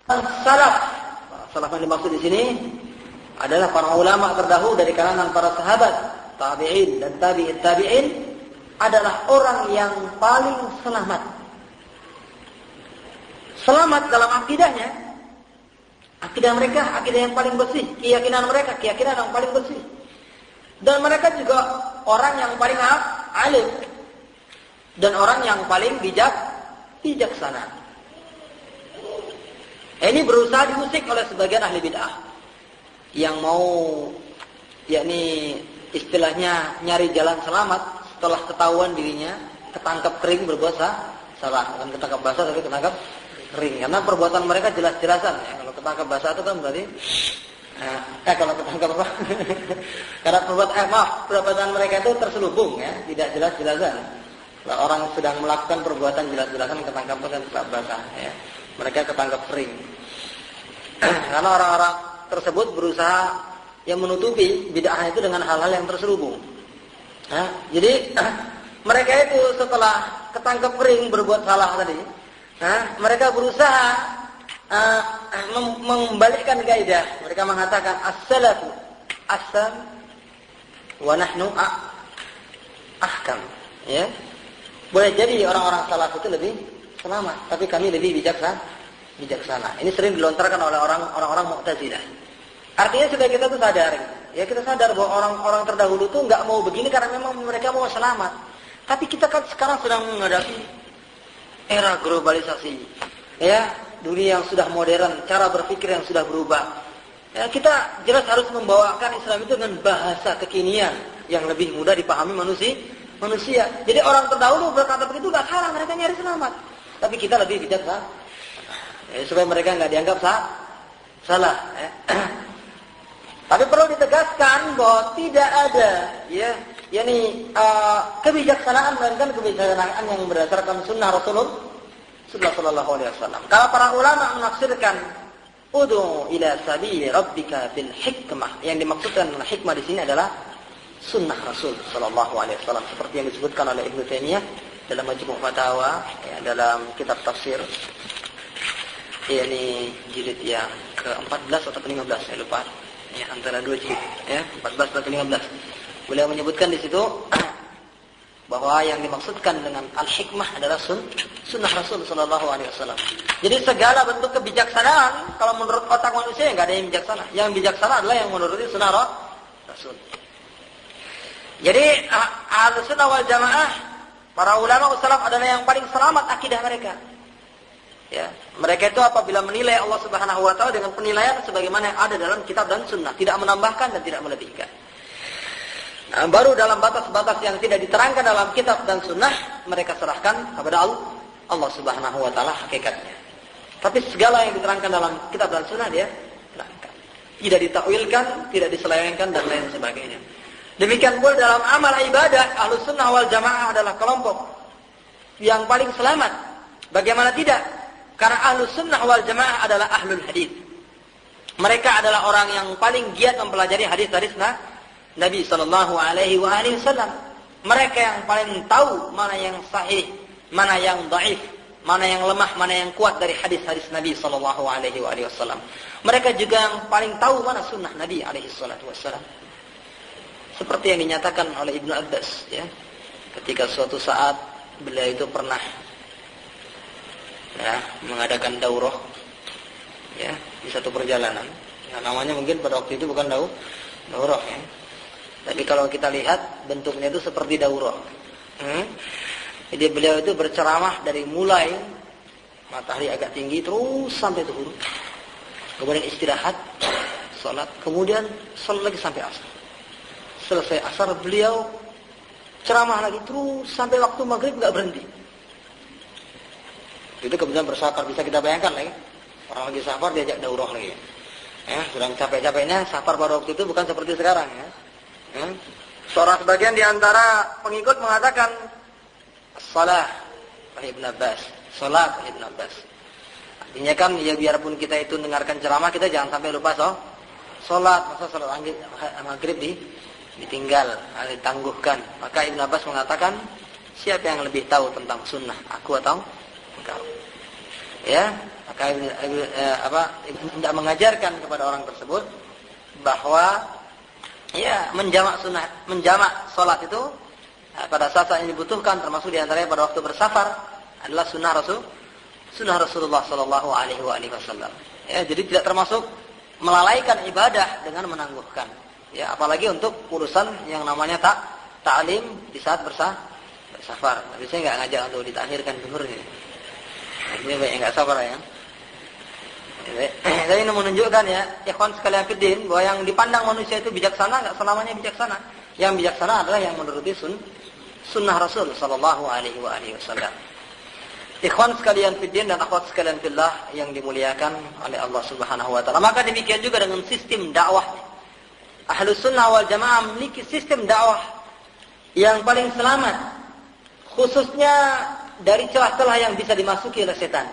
Salaf. Salaf yang dimaksud di sini adalah para ulama terdahulu dari kalangan para sahabat, tabi'in dan tabi'in adalah orang yang paling selamat. Selamat dalam akidahnya. Akidah mereka, akidah yang paling bersih. Keyakinan mereka, keyakinan yang paling bersih. Dan mereka juga orang yang paling alim. Dan orang yang paling bijaksana. Ini berusaha diusik oleh sebagian ahli bid'ah. Yang mau, yakni istilahnya nyari jalan selamat setelah ketahuan dirinya ketangkap kering berbuat salah. Bukan ketangkap basah tapi ketangkap kering. Karena perbuatan mereka jelas-jelasan. Ya. Kalau ketangkap basah itu kan berarti kalau ketangkap apa? Karena perbuatan mereka itu terselubung, ya, tidak jelas-jelasan. Kalau orang sedang melakukan perbuatan jelas-jelasan ketangkap basah, ya. Mereka ketangkap kering. Karena orang-orang tersebut berusaha yang menutupi bid'ah itu dengan hal-hal yang terselubung. Jadi mereka itu setelah ketangkap kering berbuat salah tadi, mereka berusaha membalikkan kaidah. Mereka mengatakan as-salafu asam wa nahnu ahkam. Ya. Boleh jadi orang-orang salaf itu lebih selamat, tapi kami lebih bijaksana. Ini sering dilontarkan oleh orang-orang Mu'tazilah. Artinya sudah kita tuh sadar, ya kita sadar bahwa orang-orang terdahulu tuh nggak mau begini karena memang mereka mau selamat. Tapi kita kan sekarang sedang menghadapi era globalisasi, ya, dunia yang sudah modern, cara berpikir yang sudah berubah. Ya, kita jelas harus membawakan Islam itu dengan bahasa kekinian yang lebih mudah dipahami manusia. Jadi orang terdahulu berkata begitu nggak salah, mereka nyari selamat. Tapi kita lebih bijaksana, ya, supaya mereka nggak dianggap salah. Ya. Tapi perlu ditegaskan bahwa tidak ada, ya, yakni kebijaksanaan melainkan kebijaksanaan yang berdasarkan sunnah Rasulullah sallallahu alaihi wasallam. Kalau para ulama menafsirkan ud'u ila sabili rabbika bil hikmah, yang dimaksudkan dengan hikmah di sini adalah sunnah Rasul sallallahu alaihi wasallam, seperti yang disebutkan oleh Ibnu Taimiyah dalam Majmu' Fatawa, ya, dalam kitab tafsir, yakni jilid yang ke-14 atau ke-15, saya lupa. Ya, antara dua jilid, ya, 14 atau 15. Beliau menyebutkan di situ bahwa yang dimaksudkan dengan al-hikmah adalah sunnah Rasul sallallahu alaihi wasallam. Jadi segala bentuk kebijaksanaan kalau menurut otak manusia enggak ada yang bijaksana. Yang bijaksana adalah yang menuruti sunnah Rasul. Jadi Ahlussunnah wal Jamaah, para ulama salaf adalah yang paling selamat akidah mereka. Ya, mereka itu apabila menilai Allah Subhanahu wa taala dengan penilaian sebagaimana yang ada dalam kitab dan sunnah, tidak menambahkan dan tidak melebihkan. Baru dalam batas-batas yang tidak diterangkan dalam kitab dan sunnah, mereka serahkan kepada Allah Subhanahu wa taala hakikatnya. Tapi segala yang diterangkan dalam kitab dan sunnah dia terangkan. Tidak ditakwilkan, tidak diselewengkan dan lain sebagainya. Demikian pula dalam amal ibadah, Ahlussunnah wal Jamaah adalah kelompok yang paling selamat. Bagaimana tidak? Karena Ahlussunnah wal Jamaah adalah ahlul hadis. Mereka adalah orang yang paling giat mempelajari hadis-hadis Nabi sallallahu alaihi wasallam. Mereka yang paling tahu mana yang sahih, mana yang dhaif, mana yang lemah, mana yang kuat dari hadis-hadis Nabi sallallahu alaihi wasallam. Mereka juga yang paling tahu mana sunnah Nabi alaihi salatu wasallam. Seperti yang dinyatakan oleh Ibnu Abbas, ya. Ketika suatu saat beliau itu pernah, ya, mengadakan daurah, ya, di satu perjalanan. Ya, namanya mungkin pada waktu itu bukan daurah, ya. Tapi kalau kita lihat bentuknya itu seperti daurah. Jadi beliau itu berceramah dari mulai matahari agak tinggi terus sampai zuhur. Kemudian istirahat, salat, kemudian salat lagi sampai asar. Selesai asar beliau ceramah lagi terus sampai waktu maghrib nggak berhenti. Itu kemudian bersafar, bisa kita bayangkan lagi. Orang lagi safar diajak daurah lagi. Ya, sedang capek-capeknya safar pada waktu itu bukan seperti sekarang, ya. Sebagian di antara pengikut mengatakan salat Ibn Abbas, salat Ibn Abbas. Artinya kan ya biarpun kita itu dengarkan ceramah, kita jangan sampai lupa salat. Masa salat maghrib ditinggal, ditangguhkan. Maka Ibn Abbas mengatakan, siapa yang lebih tahu tentang sunnah, aku atau engkau? Ya, maka tidak mengajarkan kepada orang tersebut bahwa ya menjamak salat itu pada saat yang dibutuhkan, termasuk diantaranya pada waktu bersafar, adalah sunnah Rasulullah Sallallahu Alaihi Wasallam. Ya, jadi tidak termasuk melalaikan ibadah dengan menangguhkan. Ya, apalagi untuk urusan yang namanya ta'lim di saat bersafar. Tapi saya nggak ngajak untuk ditakhirkan zuhur ini. Ini banyak nggak sabar ya. Jadi ini menunjukkan ya, ikhwan sekalian fiddin, bahwa yang dipandang manusia itu bijaksana nggak selamanya bijaksana. Yang bijaksana adalah yang menuruti sunnah Rasul Sallallahu Alaihi Wasallam. Ikhwan sekalian fiddin dan akhwat sekalian fillah yang dimuliakan oleh Allah Subhanahu Wa Taala. Maka demikian juga dengan sistem dakwah. Ahlus Sunnah wal Jamaah memiliki sistem dakwah yang paling selamat, khususnya dari celah-celah yang bisa dimasuki oleh setan.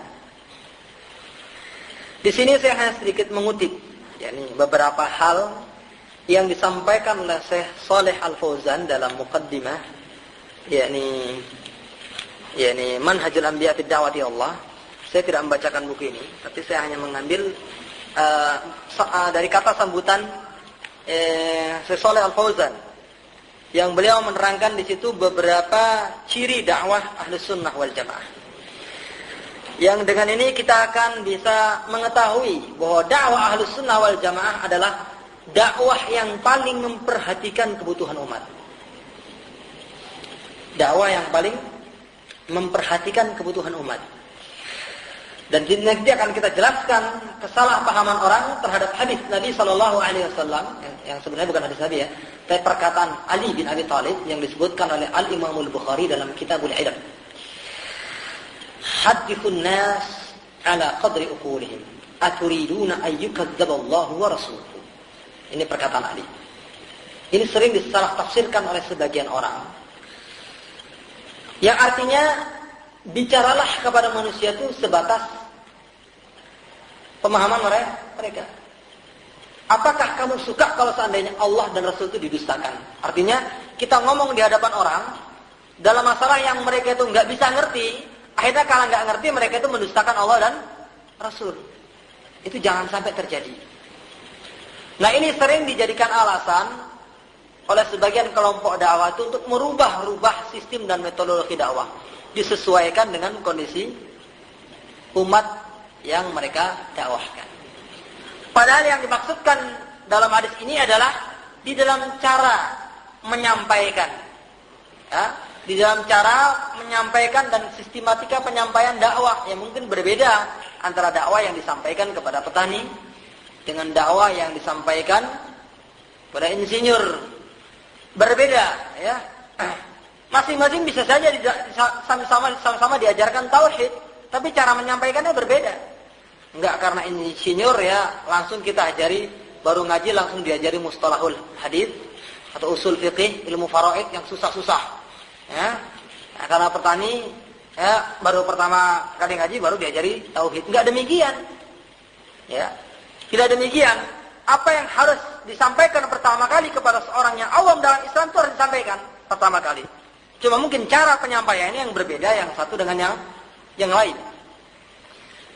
Di sini saya hanya sedikit mengutip, yakni beberapa hal yang disampaikan oleh Syekh Shalih Al Fauzan dalam muqaddimah, yakni Manhajul Anbiya fi Da'wati Allah. Saya tidak membacakan buku ini, tapi saya hanya mengambil dari kata sambutan Syekh Shalih Al Fauzan, yang beliau menerangkan di situ beberapa ciri dakwah Ahlus Sunnah wal Jamaah. Yang dengan ini kita akan bisa mengetahui bahwa dakwah Ahlus Sunnah wal Jamaah adalah dakwah yang paling memperhatikan kebutuhan umat. Dakwah yang paling memperhatikan kebutuhan umat. Dan nanti akan kita jelaskan kesalahpahaman orang terhadap hadis Nabi Sallallahu Alaihi Wasallam yang sebenarnya bukan hadis Nabi ya, tapi perkataan Ali bin Abi Thalib yang disebutkan oleh Al Imamul Bukhari dalam Kitabul Ilm. Hadithun nas ala qadri uqulihim aturiduna an yukadzdzaballahu wa rasuluhu. Ini perkataan Ali. Ini sering disalah tafsirkan oleh sebagian orang, yang artinya bicaralah kepada manusia itu sebatas pemahaman mereka. Apakah kamu suka kalau seandainya Allah dan Rasul itu didustakan? Artinya kita ngomong di hadapan orang dalam masalah yang mereka itu nggak bisa ngerti. Akhirnya kalau nggak ngerti mereka itu mendustakan Allah dan Rasul. Itu jangan sampai terjadi. Nah ini sering dijadikan alasan oleh sebagian kelompok dakwah itu untuk merubah sistem dan metodologi dakwah, disesuaikan dengan kondisi umat yang mereka dakwahkan. Padahal yang dimaksudkan dalam hadis ini adalah di dalam cara menyampaikan, ya, di dalam cara menyampaikan dan sistematika penyampaian dakwah yang mungkin berbeda antara dakwah yang disampaikan kepada petani dengan dakwah yang disampaikan kepada insinyur. Berbeda, ya. Masing-masing bisa saja sama-sama diajarkan tauhid, tapi cara menyampaikannya berbeda. Enggak karena insinyur ya langsung kita ajari, baru ngaji langsung diajari mustalahul hadis atau usul fiqih, ilmu faraid yang susah-susah. Ya. Nah, karena petani ya baru pertama kali ngaji baru diajari tauhid. Enggak demikian. Ya. Tidak demikian. Apa yang harus disampaikan pertama kali kepada seorang yang awam dalam Islam itu harus disampaikan pertama kali. Cuma mungkin cara penyampaiannya yang berbeda yang satu dengan yang lain.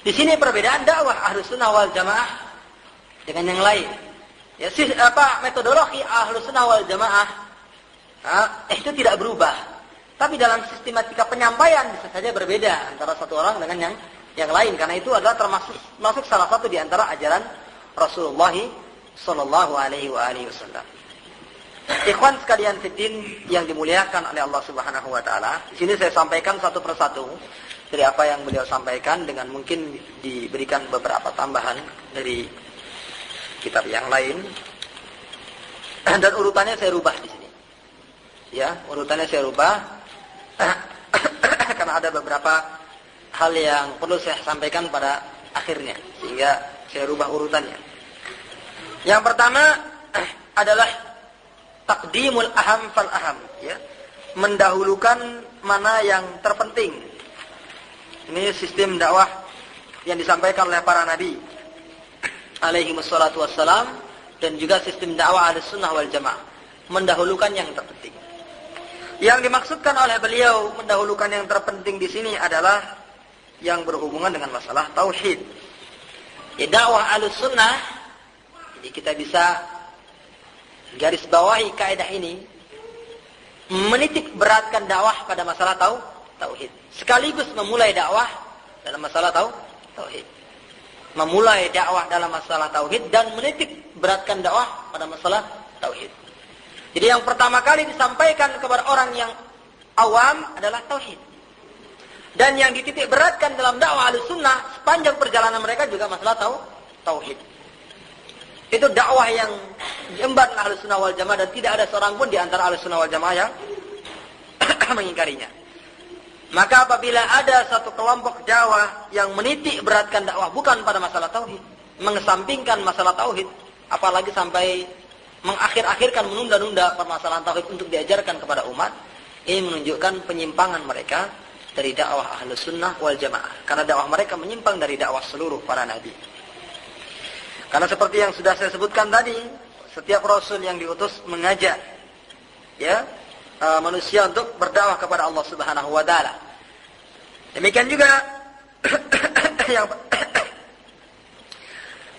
Di sini perbedaan dakwah Ahlus Sunnah wal Jamaah dengan yang lain. Ya, metodologi Ahlus Sunnah wal Jamaah itu tidak berubah. Tapi dalam sistematika penyampaian bisa saja berbeda antara satu orang dengan yang lain, karena itu adalah termasuk salah satu di antara ajaran Rasulullah Sallallahu Alaihi Wasallam. Ikhwan sekalian fiddin yang dimuliakan oleh Allah Subhanahu Wa Taala, di sini saya sampaikan satu persatu dari apa yang beliau sampaikan dengan mungkin diberikan beberapa tambahan dari kitab yang lain, dan urutannya saya rubah di sini. Ya, urutannya saya rubah karena ada beberapa hal yang perlu saya sampaikan pada akhirnya, sehingga saya rubah urutannya. Yang pertama adalah taqdimul aham fal aham, ya. Mendahulukan mana yang terpenting. Ini sistem dakwah yang disampaikan oleh para nabi alaihi wassalatu wassalam, dan juga sistem dakwah Ahlus Sunnah wal Jamaah, mendahulukan yang terpenting. Yang dimaksudkan oleh beliau mendahulukan yang terpenting di sini adalah yang berhubungan dengan masalah tauhid. Ya, dakwah Ahlussunnah, jadi kita bisa garis bawahi kaidah ini, menitik beratkan dakwah pada masalah tauhid. Sekaligus memulai dakwah dalam masalah tauhid. Memulai dakwah dalam masalah tauhid dan menitik beratkan dakwah pada masalah tauhid. Jadi yang pertama kali disampaikan kepada orang yang awam adalah tauhid. Dan yang dititik beratkan dalam dakwah Ahlussunnah sepanjang perjalanan mereka juga masalah tauhid. Itu dakwah yang diemban Ahlussunnah wal Jamaah dan tidak ada seorang pun di antara Ahlussunnah wal Jamaah yang mengingkarinya. Maka apabila ada satu kelompok dakwah yang menitik beratkan dakwah bukan pada masalah tauhid, mengesampingkan masalah tauhid, apalagi sampai mengakhir-akhirkan, menunda-nunda permasalahan tauhid untuk diajarkan kepada umat, ini menunjukkan penyimpangan mereka dari dakwah Ahlussunnah wal Jamaah. Karena dakwah mereka menyimpang dari dakwah seluruh para nabi. Karena seperti yang sudah saya sebutkan tadi, setiap rasul yang diutus mengajak manusia untuk berdakwah kepada Allah Subhanahu wa taala. Demikian juga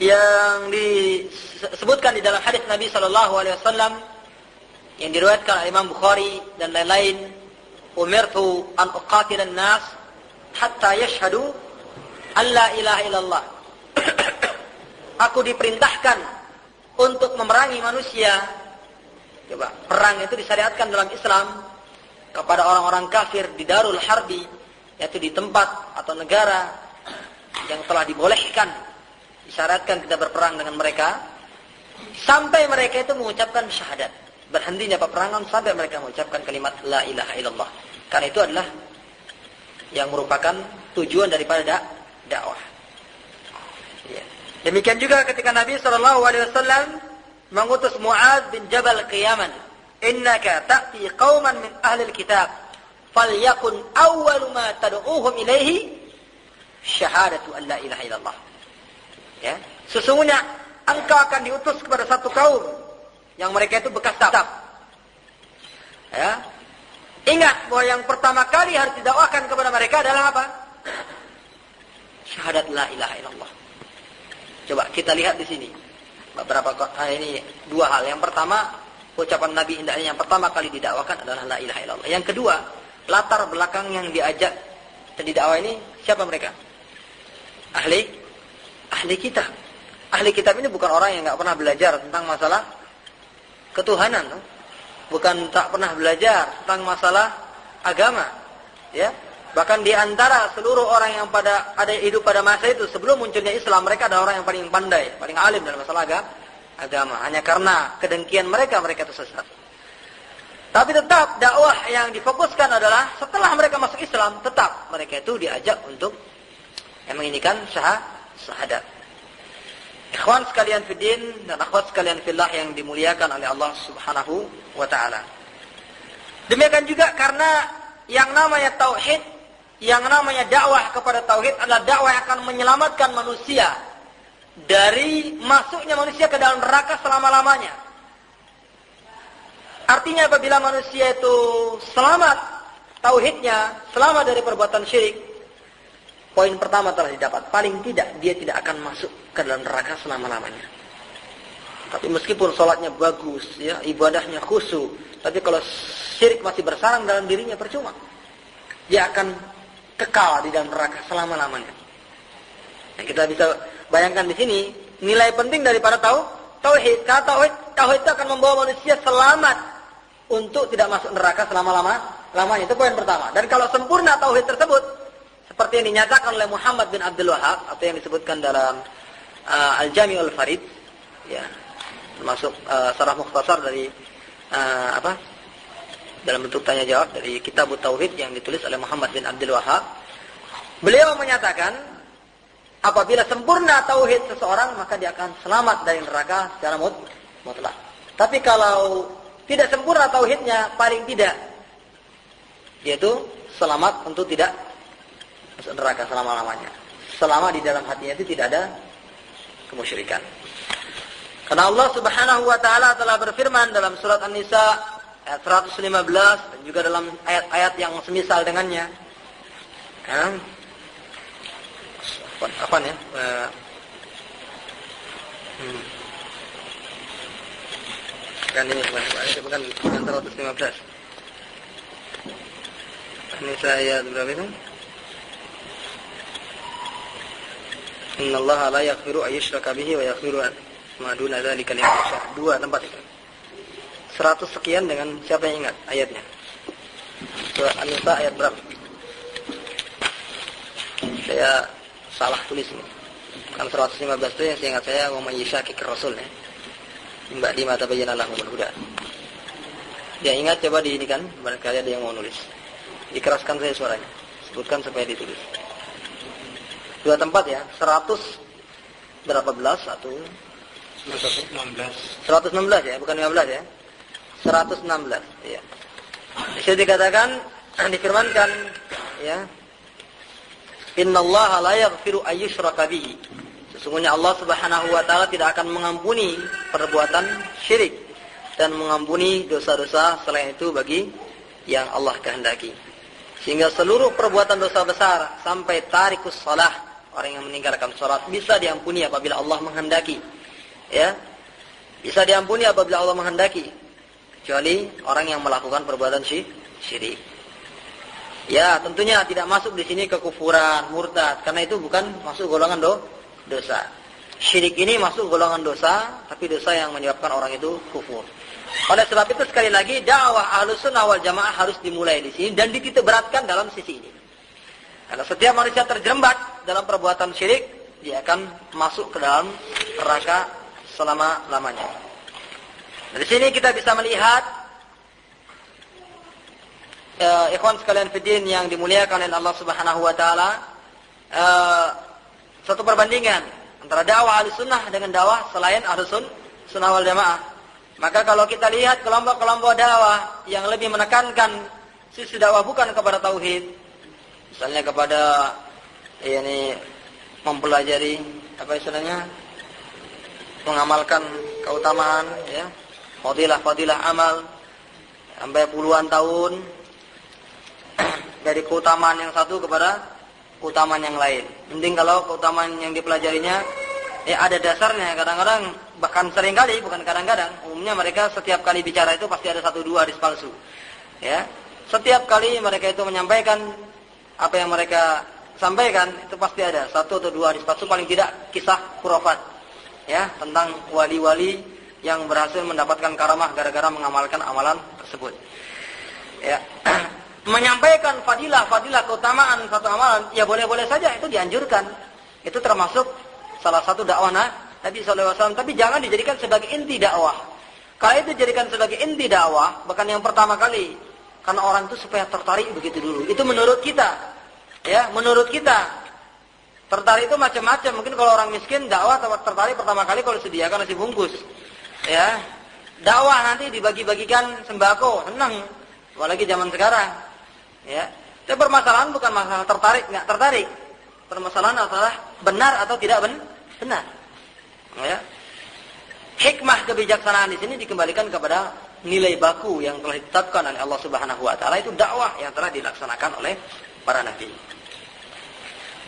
yang disebutkan di dalam hadis Nabi sallallahu alaihi wasallam yang diriwayatkan oleh Imam Bukhari dan lain-lain, umirtu an uqatila an-nas hatta yashhadu an la ilaha illallah. Aku diperintahkan untuk memerangi manusia. Coba, perang itu disyariatkan dalam Islam kepada orang-orang kafir di Darul Harbi, yaitu di tempat atau negara yang telah dibolehkan, disyariatkan kita berperang dengan mereka sampai mereka itu mengucapkan syahadat. Berhentinya peperangan sampai mereka mengucapkan kalimat la ilaha illallah. Karena itu adalah yang merupakan tujuan daripada dakwah. Ya. Demikian juga ketika Nabi SAW mengutus Mu'adz bin Jabal ke Yaman, innaka ta'ti qauman min ahli al-kitab falyakun awwalu ma tad'uuhum ilaihi syahadatu an la ilaha illallah. Ya, sesungguhnya engkau akan diutus kepada satu kaum yang mereka itu bekas kitab. Ya. Ingat bahwa yang pertama kali harus didakwakan kepada mereka adalah apa? Syahadat la ilaha illallah. Coba kita lihat di sini. Beberapa ini dua hal. Yang pertama, ucapan Nabi hendaknya yang pertama kali didakwakan adalah la ilaha illallah. Yang kedua, latar belakang yang diajak dan didakwah ini siapa mereka? Ahli kitab. Ahli kitab ini bukan orang yang enggak pernah belajar tentang masalah ketuhanan, bukan tak pernah belajar tentang masalah agama, ya. Bahkan di antara seluruh orang yang ada hidup pada masa itu sebelum munculnya Islam, mereka adalah orang yang paling pandai, paling alim dalam masalah agama. Hanya karena kedengkian mereka itu sesat. Tapi tetap dakwah yang difokuskan adalah setelah mereka masuk Islam, tetap mereka itu diajak untuk menginikan syahadat. Ikhwan sekalian fiddin dan akhwat sekalian fillah yang dimuliakan oleh Allah Subhanahu wa taala. Demikian juga karena yang namanya tauhid, yang namanya dakwah kepada tauhid adalah dakwah yang akan menyelamatkan manusia dari masuknya manusia ke dalam neraka selama-lamanya. Artinya apabila manusia itu selamat tauhidnya, selamat dari perbuatan syirik, poin pertama telah didapat. Paling tidak dia tidak akan masuk ke dalam neraka selama-lamanya. Tapi meskipun sholatnya bagus, ya, ibadahnya khusyuk, tapi kalau syirik masih bersarang dalam dirinya percuma. Dia akan kekal di dalam neraka selama-lamanya. Nah, kita bisa bayangkan di sini nilai penting daripada tauhid. Karena tauhid itu akan membawa manusia selamat untuk tidak masuk neraka selama-lamanya. Itu poin pertama. Dan kalau sempurna tauhid tersebut, seperti yang dinyatakan oleh Muhammad bin Abdul Wahhab atau yang disebutkan dalam Al-Jami'ul Farid, ya, termasuk sarah mukhtasar dari dalam bentuk tanya jawab dari Kitab Tauhid yang ditulis oleh Muhammad bin Abdul Wahhab. Beliau menyatakan apabila sempurna tauhid seseorang maka dia akan selamat dari neraka secara mutlak. Tapi kalau tidak sempurna tauhidnya, paling tidak yaitu selamat untuk tidak masuk neraka selama-lamanya. Selama di dalam hatinya itu tidak ada kemusyrikan. Karena Allah Subhanahu wa taala telah berfirman dalam surat An-Nisa ayat 115 dan juga dalam ayat-ayat yang semisal dengannya. Apaan ya? Kan ini bukan 115. Ini saya berapa itu? Innallaha la yaghfiru an yushraka bihi wa yaghfiru ma duna dzalika liman yasha. Dua tempat itu. 100 sekian dengan siapa yang ingat ayatnya? Surah An-Nisa ayat berapa? Saya salah tulis ini. Kan 115 itu yang saya ingat saya wa may yushaqiqir rasul ya. Mbak di mata bayyana lahumul huda. Dia ingat coba di ini kan, barangkali ada yang mau nulis. Dikeraskan saya suaranya. Sebutkan supaya ditulis. Dua tempat ya, 100 berapa belas? 116 ya, bukan 15 ya. 116 ya. Bisa dikatakan difirmankan ya. Innallaha la yaghfiru an yushraka bihi. Sesungguhnya Allah Subhanahu wa taala tidak akan mengampuni perbuatan syirik dan mengampuni dosa-dosa selain itu bagi yang Allah kehendaki. Sehingga seluruh perbuatan dosa besar sampai tarikus shalah, orang yang meninggalkan salat bisa diampuni apabila Allah menghendaki. Ya. Bisa diampuni apabila Allah menghendaki. Kecuali orang yang melakukan perbuatan syirik. Ya, tentunya tidak masuk di sini kekufuran, murtad, karena itu bukan masuk golongan dosa. Syirik ini masuk golongan dosa, tapi dosa yang menyebabkan orang itu kufur. Oleh sebab itu sekali lagi dakwah Ahlussunnah wal Jamaah harus dimulai di sini dan dititik beratkan dalam sisi ini. Karena setiap manusia terjerembat dalam perbuatan syirik, dia akan masuk ke dalam neraka selama-lamanya. Dari sini kita bisa melihat ikhwan sekalian fiddin yang dimuliakan oleh Allah Subhanahu wa taala, satu perbandingan antara dakwah Ahlussunnah dengan dakwah selain Ahlussunnah wal Jamaah. Maka kalau kita lihat kelompok-kelompok dakwah yang lebih menekankan sisi dakwah bukan kepada tauhid, misalnya kepada mempelajari apa istilahnya, mengamalkan keutamaan ya, fadilah amal sampai puluhan tahun dari keutamaan yang satu kepada keutamaan yang lain. Mending kalau keutamaan yang dipelajarinya ada dasarnya. Kadang-kadang bahkan seringkali, bukan kadang-kadang, umumnya mereka setiap kali bicara itu pasti ada 1-2 hadis palsu. Ya, setiap kali mereka itu menyampaikan apa yang mereka sampaikan itu pasti ada 1 atau 2 hadis palsu, paling tidak kisah khurafat. Ya, tentang wali-wali yang berhasil mendapatkan karamah gara-gara mengamalkan amalan tersebut. Ya. Menyampaikan fadilah keutamaan satu amalan, ya boleh-boleh saja, itu dianjurkan. Itu termasuk salah satu dakwah Nabi SAW, tapi jangan dijadikan sebagai inti dakwah. Kalau itu dijadikan sebagai inti dakwah, bahkan yang pertama kali, karena orang itu supaya tertarik begitu dulu. Itu menurut kita. Ya, menurut kita. Tertarik itu macam-macam. Mungkin kalau orang miskin, dakwah tertarik pertama kali kalau sediakan nasi bungkus. Ya. Dakwah nanti dibagi-bagikan sembako, senang. Apalagi zaman sekarang. Ya, tapi permasalahan bukan masalah tertarik, nggak tertarik. Permasalahan adalah benar atau tidak benar. Ya. Hikmah kebijaksanaan di sini dikembalikan kepada nilai baku yang telah ditetapkan oleh Allah Subhanahu wa taala, itu dakwah yang telah dilaksanakan oleh para nabi.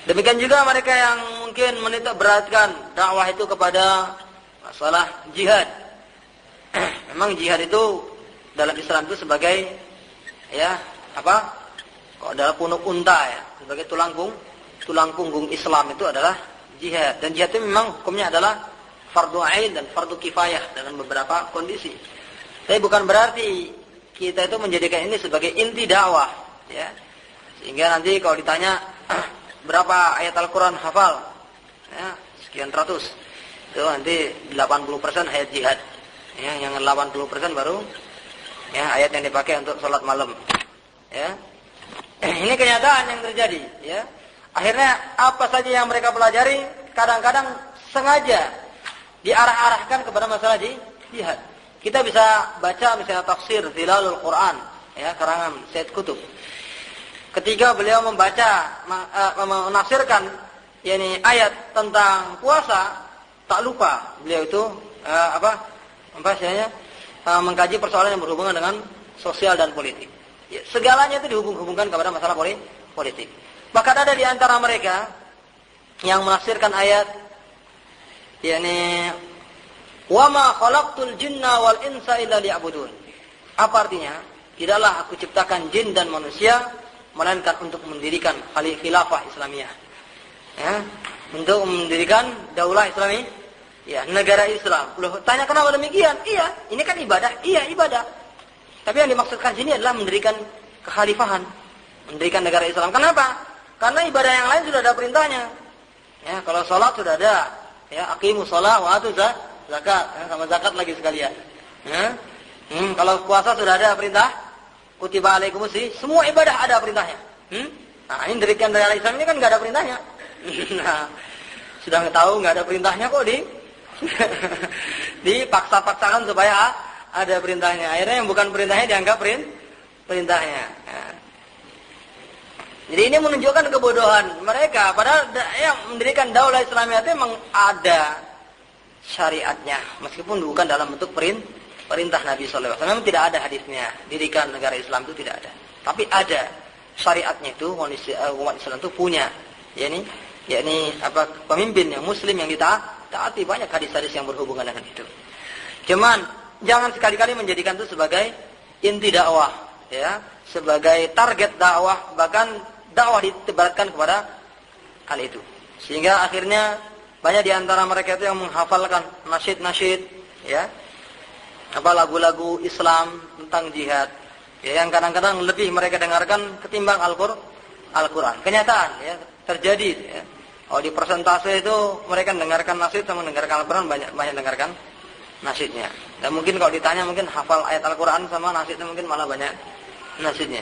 Demikian juga mereka yang mungkin menitik beratkan dakwah itu kepada masalah jihad. Memang jihad itu dalam Islam itu sebagai kalau adalah punuk unta ya, sebagai tulang punggung Islam itu adalah jihad. Dan jihad itu memang hukumnya adalah fardu ain dan fardu kifayah dengan beberapa kondisi. Tapi bukan berarti kita itu menjadikan ini sebagai inti dakwah, ya. Sehingga nanti kalau ditanya berapa ayat Al-Qur'an hafal, ya, sekian ratus. Itu nanti 80% ayat jihad. Ya, yang 80% baru ya ayat yang dipakai untuk sholat malam. Ya. Ini kenyataan yang terjadi, ya. Akhirnya apa saja yang mereka pelajari kadang-kadang sengaja diarah-arahkan kepada masalah jihad. Kita bisa baca misalnya tafsir Zilalul Quran, ya, karangan Said Qutb. Ketika beliau menafsirkan ayat tentang puasa, tak lupa beliau itu mengkaji persoalan yang berhubungan dengan sosial dan politik. Ya, segalanya itu dihubung-hubungkan kepada masalah politik. Bahkan ada di antara mereka yang menafsirkan ayat yakni wa ma khalaqtul jinna wal insa illa liya'budun. Apa artinya? Tidaklah aku ciptakan jin dan manusia melainkan untuk mendirikan khilafah Islamiyah. Ya, untuk mendirikan daulah Islami, ya, negara Islam. Loh, tanya kenapa demikian? Iya, ini kan ibadah. Iya, ibadah. Tapi yang dimaksudkan sini adalah mendirikan kekhalifahan, mendirikan negara Islam. Kenapa? Karena ibadah yang lain sudah ada perintahnya. Ya, kalau sholat sudah ada, ya, aqimus shalah wa atuz zakat, ya, sama zakat lagi sekalian. Ya. Kalau puasa sudah ada perintah, kutiba alaikumus, semua ibadah ada perintahnya. Nah, ini mendirikan negara Islam ini kan nggak ada perintahnya. Nah, sudah tahu nggak ada perintahnya kok dipaksa-paksakan supaya ada perintahnya. Akhirnya yang bukan perintahnya dianggap perintahnya. Ya. Jadi ini menunjukkan kebodohan mereka. Padahal yang mendirikan daulah Islamiyah itu memang ada syariatnya, meskipun bukan dalam bentuk perintah Nabi SAW. Memang tidak ada hadisnya dirikan negara Islam itu tidak ada. Tapi ada syariatnya itu umat Islam itu punya. yakni pemimpin yang muslim yang ditaati, banyak hadis-hadis yang berhubungan dengan itu. Cuman jangan sekali-kali menjadikan itu sebagai inti dakwah, ya, sebagai target dakwah, bahkan dakwah ditebarkan kepada hal itu. Sehingga akhirnya banyak di antara mereka itu yang menghafalkan nasyid-nasyid, ya, lagu-lagu Islam tentang jihad, ya, yang kadang-kadang lebih mereka dengarkan ketimbang Al-Quran. Kenyataan, ya, terjadi, ya. Oh, di persentase itu mereka mendengarkan nasyid sama mendengarkan Al-Quran banyak dengarkan nasyidnya. Dan mungkin kalau ditanya mungkin hafal ayat Al-Quran sama nasyidnya mungkin malah banyak nasyidnya.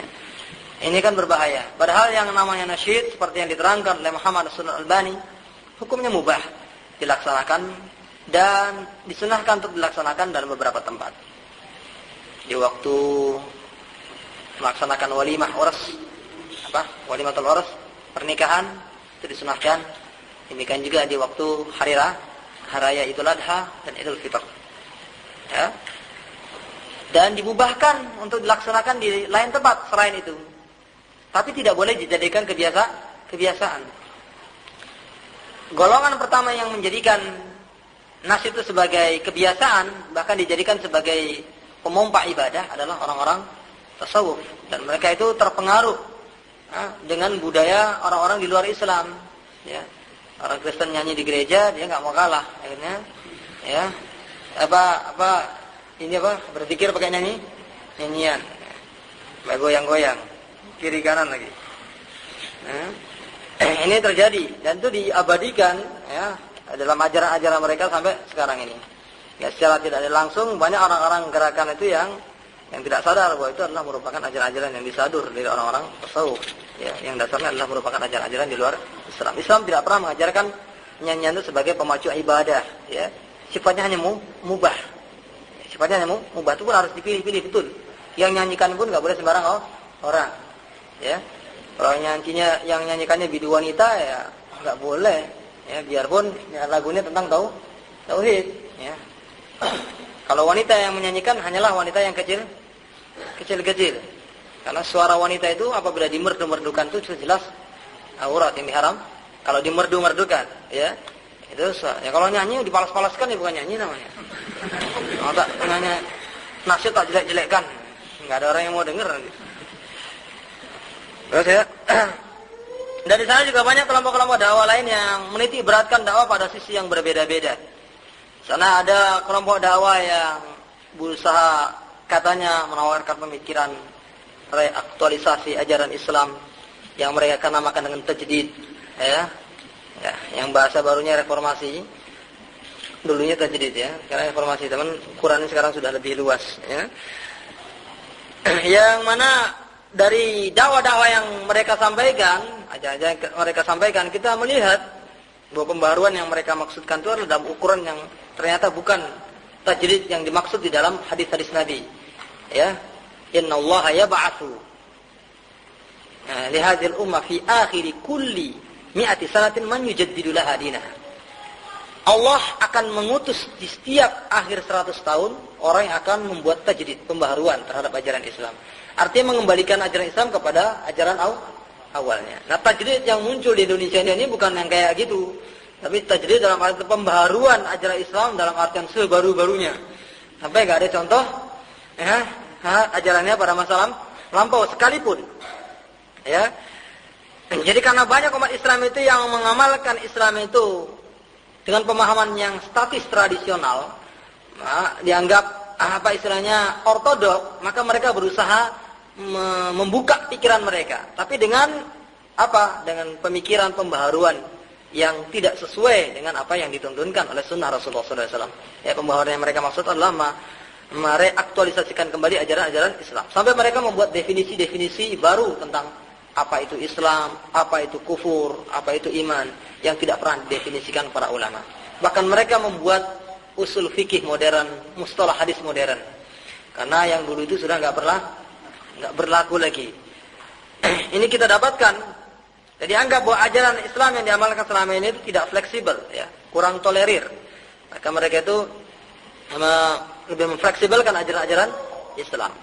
Ini kan berbahaya. Padahal yang namanya nasyid seperti yang diterangkan oleh Muhammad Al-Albani, hukumnya mubah dilaksanakan dan disunahkan untuk dilaksanakan dalam beberapa tempat. Di waktu melaksanakan walimah urs, walimatul urs, pernikahan, itu disunahkan. Demikian juga di waktu hari raya Idul Adha dan Idul Fitr. Ya. Dan dimubahkan untuk dilaksanakan di lain tempat selain itu. Tapi tidak boleh dijadikan kebiasaan. Golongan pertama yang menjadikan nasyid itu sebagai kebiasaan, bahkan dijadikan sebagai pemompa ibadah adalah orang-orang tasawuf, dan mereka itu terpengaruh dengan budaya orang-orang di luar Islam, ya. Orang Kristen nyanyi di gereja, dia nggak mau kalah, akhirnya, ya, berzikir pakai nyanyian, goyang-goyang, kiri kanan lagi. Ini terjadi dan itu diabadikan, ya, dalam ajaran-ajaran mereka sampai sekarang ini. Ya, secara tidak langsung banyak orang-orang gerakan itu yang tidak sadar bahwa itu adalah merupakan ajaran-ajaran yang disadur dari orang-orang tasawuf, ya, yang dasarnya adalah merupakan ajaran-ajaran di luar Islam. Islam tidak pernah mengajarkan nyanyian itu sebagai pemacu ibadah, ya. Sifatnya hanya mubah. Sifatnya hanya mubah, itu pun harus dipilih-pilih betul. Yang nyanyikan pun nggak boleh sembarang orang, ya. Kalau yang nyanyikannya bidu wanita, ya nggak boleh, ya, biarpun ya, lagunya tentang tauhid, ya. Kalau wanita yang menyanyikan hanyalah wanita yang kecil. Karena suara wanita itu apabila dimerdu-merdukan itu jelas aurat yang diharam. Kalau dimerdu-merdukan, ya, itu ya, kalau nyanyi dipalas-palaskan ya bukan nyanyi namanya. Kalau tak nyanyi nasyid tak jelek-jelekkan, nggak ada orang yang mau dengar nanti. Terus, ya. Dan di sana juga banyak kelompok-kelompok dakwah lain yang meniti beratkan dakwah pada sisi yang berbeda-beda. Sana ada kelompok dakwah yang berusaha katanya menawarkan pemikiran reaktualisasi ajaran Islam yang mereka akan namakan dengan tajdid, ya, yang bahasa barunya reformasi. Dulunya tajdid, ya, karena reformasi, teman. Quran sekarang sudah lebih luas, ya. Yang mana dari dakwah-dakwah yang mereka sampaikan, ajaran yang mereka sampaikan, kita melihat bahwa pembaruan yang mereka maksudkan itu adalah dalam ukuran yang ternyata bukan tajdid yang dimaksud di dalam hadis-hadis Nabi, ya. Innallaha yab'atsu li hadhil ummah fi akhir kulli mi'ati sanatin man yujaddidu laha dinaha. Allah akan mengutus di setiap akhir 100 tahun orang yang akan membuat tajdid, pembaharuan terhadap ajaran Islam. Artinya mengembalikan ajaran Islam kepada ajaran awalnya. Nah, tajdid yang muncul di Indonesia ini bukan yang kayak gitu. Tapi tajdid dalam arti pembaharuan ajaran Islam dalam artian sebaru-barunya. Sampai enggak ada contoh ya, ajarannya pada masa lampau sekalipun. Ya. Jadi karena banyak umat Islam itu yang mengamalkan Islam itu dengan pemahaman yang statis tradisional, dianggap apa istilahnya ortodok, maka mereka berusaha membuka pikiran mereka. Tapi dengan apa? Dengan pemikiran pembaharuan yang tidak sesuai dengan apa yang dituntunkan oleh sunnah Rasulullah SAW. Ya, pembaharuan yang mereka maksud adalah mereaktualisasikan kembali ajaran-ajaran Islam. Sampai mereka membuat definisi-definisi baru tentang apa itu Islam, apa itu kufur, apa itu iman, yang tidak pernah didefinisikan para ulama. Bahkan mereka membuat usul fikih modern, mustalah hadis modern. Karena yang dulu itu sudah nggak berlaku lagi. Ini kita dapatkan. Jadi anggap bahwa ajaran Islam yang diamalkan selama ini itu tidak fleksibel, ya, kurang tolerir. Maka mereka itu lebih memfleksibelkan ajaran-ajaran Islam.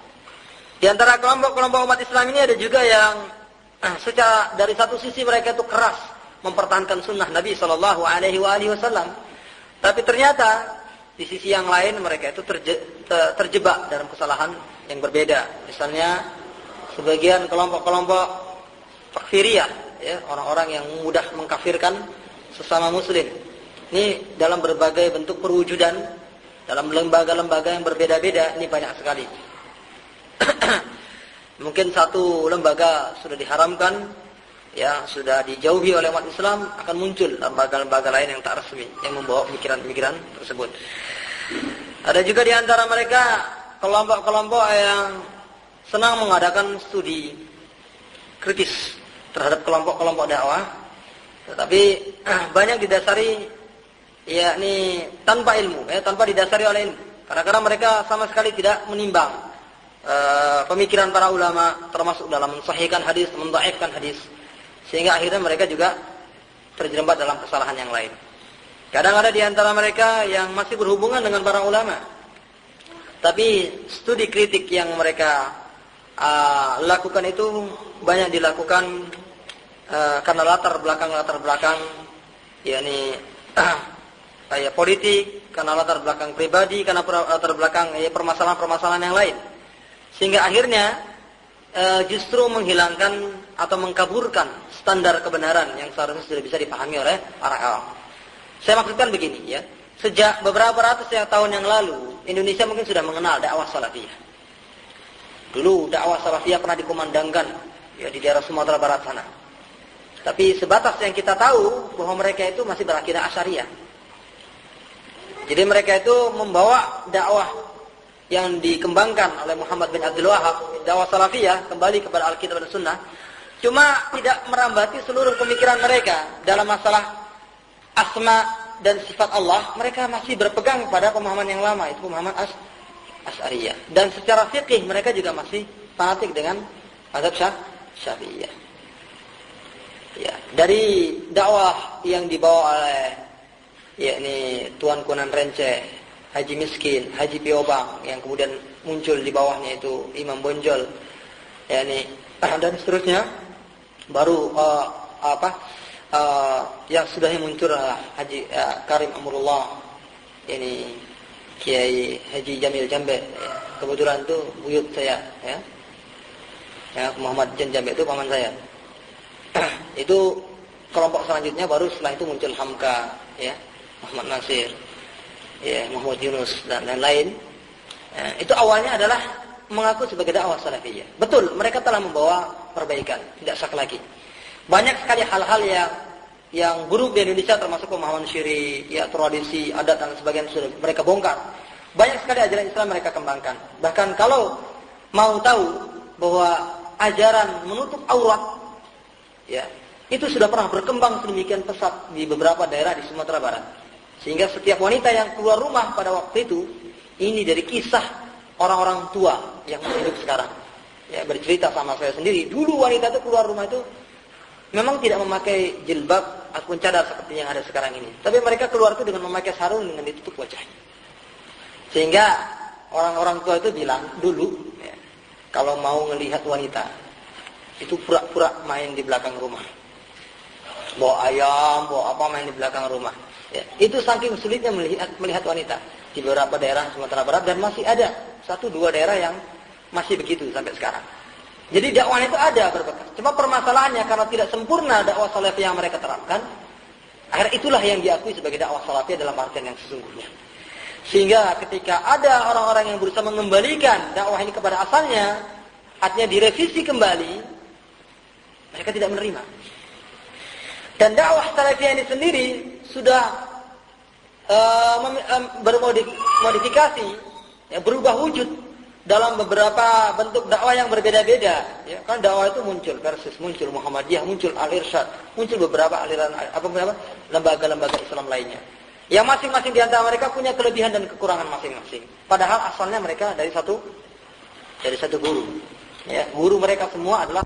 Di antara kelompok-kelompok umat Islam ini ada juga yang secara dari satu sisi mereka itu keras mempertahankan sunnah Nabi Shallallahu Alaihi Wasallam, tapi ternyata di sisi yang lain mereka itu terjebak dalam kesalahan yang berbeda. Misalnya sebagian kelompok-kelompok takfiriyah, ya, orang-orang yang mudah mengkafirkan sesama muslim. Ini dalam berbagai bentuk perwujudan, dalam lembaga-lembaga yang berbeda-beda, ini banyak sekali. Mungkin satu lembaga sudah diharamkan, ya, sudah dijauhi oleh umat Islam, akan muncul lembaga-lembaga lain yang tak resmi yang membawa pemikiran-pemikiran tersebut. Ada juga di antara mereka kelompok-kelompok yang senang mengadakan studi kritis terhadap kelompok-kelompok dakwah, tetapi banyak didasari yakni tanpa ilmu, ya, tanpa didasari oleh ilmu. Karena mereka sama sekali tidak menimbang pemikiran para ulama, termasuk dalam mensahihkan hadis, mendhaifkan hadis, sehingga akhirnya mereka juga terjerembab dalam kesalahan yang lain. Kadang ada di antara mereka yang masih berhubungan dengan para ulama, tapi studi kritik yang mereka lakukan itu banyak dilakukan karena latar belakang yakni kayak politik, karena latar belakang pribadi, karena latar belakang permasalahan-permasalahan yang lain. Sehingga akhirnya justru menghilangkan atau mengkaburkan standar kebenaran yang seharusnya sudah bisa dipahami oleh para awam. Saya maksudkan begini, ya. Sejak beberapa ratus tahun yang lalu, Indonesia mungkin sudah mengenal dakwah salafiyah. Dulu dakwah salafiyah pernah dikumandangkan, ya, di daerah Sumatera Barat sana. Tapi sebatas yang kita tahu bahwa mereka itu masih berakidah Asy'ariyah. Jadi mereka itu membawa dakwah yang dikembangkan oleh Muhammad bin Abdul Wahab, dakwah salafiyah, kembali kepada Alkitab dan Sunnah, cuma tidak merambati seluruh pemikiran mereka dalam masalah asma dan sifat Allah. Mereka masih berpegang pada pemahaman yang lama, itu pemahaman Asy'ariyah. Dan secara fikih mereka juga masih fanatik dengan mazhab Syafi'iyah. Ya, dari dakwah yang dibawa oleh yakni Tuan Kunan Renceh, Haji Miskin, Haji Piobang, yang kemudian muncul di bawahnya itu Imam Bonjol, yakni dan seterusnya, baru yang sudahnya muncul Haji Karim Amrullah, ini Kiai Haji Jamil Jambe, ya. Kebetulan itu buyut saya, ya. Ya, Muhammad Jan Jambe itu paman saya. Itu kelompok selanjutnya, baru setelah itu muncul Hamka, ya, Muhammad Nasir, ya, Muhammad Yunus dan lain-lain. Ya, itu awalnya adalah mengaku sebagai dakwah salafiyah. Betul, mereka telah membawa perbaikan, tidak syak lagi. Banyak sekali hal-hal yang buruk di Indonesia, termasuk pemahaman syirik, ya, tradisi, adat dan sebagainya sudah mereka bongkar. Banyak sekali ajaran Islam mereka kembangkan. Bahkan kalau mau tahu bahwa ajaran menutup aurat, ya, itu sudah pernah berkembang sedemikian pesat di beberapa daerah di Sumatera Barat. Sehingga setiap wanita yang keluar rumah pada waktu itu, ini dari kisah orang-orang tua yang masih hidup sekarang, ya, bercerita sama saya sendiri. Dulu wanita itu keluar rumah itu memang tidak memakai jilbab ataupun cadar seperti yang ada sekarang ini. Tapi mereka keluar itu dengan memakai sarung dengan ditutup wajahnya. Sehingga orang-orang tua itu bilang dulu, ya, kalau mau melihat wanita itu pura-pura main di belakang rumah. Bawa ayam, bawa apa, main di belakang rumah. Ya, itu saking sulitnya melihat wanita di beberapa daerah Sumatera Barat, dan masih ada 1-2 daerah yang masih begitu sampai sekarang. Jadi dakwah itu ada berbekas. Cuma permasalahannya karena tidak sempurna dakwah salafiyah yang mereka terapkan, akhirnya itulah yang diakui sebagai dakwah salafiyah dalam artian yang sesungguhnya. Sehingga ketika ada orang-orang yang berusaha mengembalikan dakwah ini kepada asalnya, artinya direvisi kembali, mereka tidak menerima. Dan dakwah salafiyah ini sendiri sudah bermodifikasi, ya, berubah wujud dalam beberapa bentuk dakwah yang berbeda-beda. Ya, kan dakwah itu muncul Persis, muncul Muhammadiyah, muncul Al-Irsyad, muncul beberapa aliran lembaga-lembaga Islam lainnya. Yang masing-masing di antara mereka punya kelebihan dan kekurangan masing-masing. Padahal asalnya mereka dari satu guru. Ya, guru mereka semua adalah